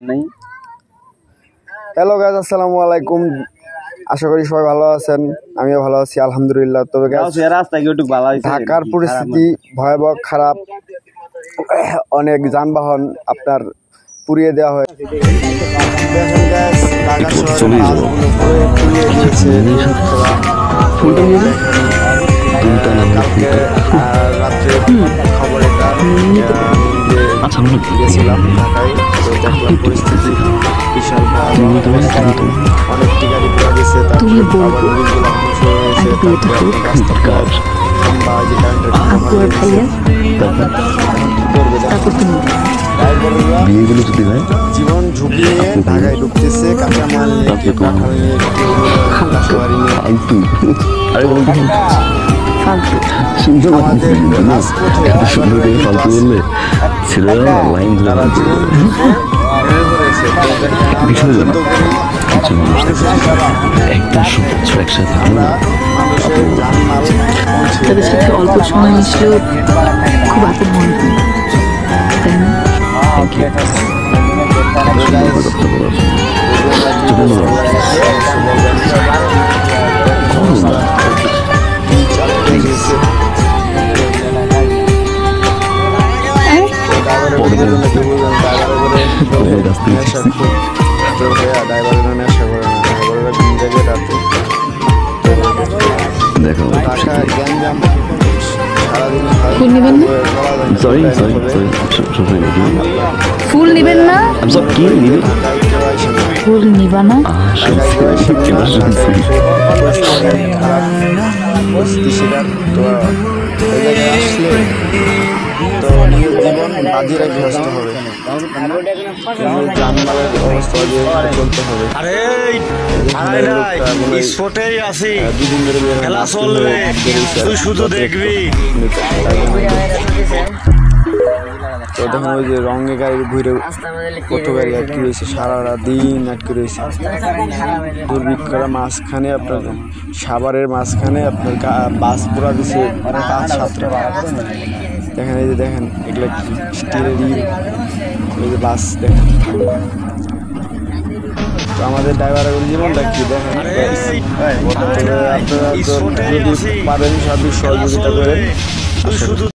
नहीं। Hello guys, আসসালামু আলাইকুম। আশা করি সবাই ভালো আছেন, আমিও ভালো আছি আলহামদুলিল্লাহ। তবে ঢাকার পরিস্থিতি ভয়াবহ খারাপ, অনেক যানবাহন আপনার পুড়িয়ে দেওয়া হয়। দেখেন গাইস, ঢাকা শহরে বাসগুলো পুড়িয়ে দিয়েছে। কালকে রাত্রে খবর এটা গেছিলাম ঢাকায়, তো দেখলাম পরিস্থিতি বিশাল অনেকটি গাড়ি পড়ে গেছে, জীবন ঝুঁকি নিয়ে ঢাকায় ঢুকতেছে, কাঁচামাল নিয়ে কেউ কাঁঠাল নিয়ে কেউ সবারই নিয়ে। আমাদের রাজপথে তাদের সাথে অল্প সময় মিশলেও খুব আপন মনে হয়, তাই না? ফুল নেবেন না? ফুল নেবেন না? ফুল নিবা না? তো নিজের জীবন বাজি রেখে আসতে হবে, জানমালের অবস্থা দিয়ে চলতে হবে। দুদিন ধরে শুধু দেখবি। তো দেখুন ওই যে রঙে গাড়ি ঘুরে কত গাড়ি আটকে রয়েছে, সারা দিন আটকে রয়েছে। দুর্ভিক্ষরা মাঝখানে আপনার সাভারের মাঝখানে আপনার বাস পুরা দিচ্ছে 5-7টা। দেখেন এই যে দেখেন, এগুলো কি স্টিলেরই এই যে বাস দেখেন। তো আমাদের ড্রাইভারের জীবনটা কি দেখেন। আপনারা যদি পারেন সার্বিক সহযোগিতা করেন।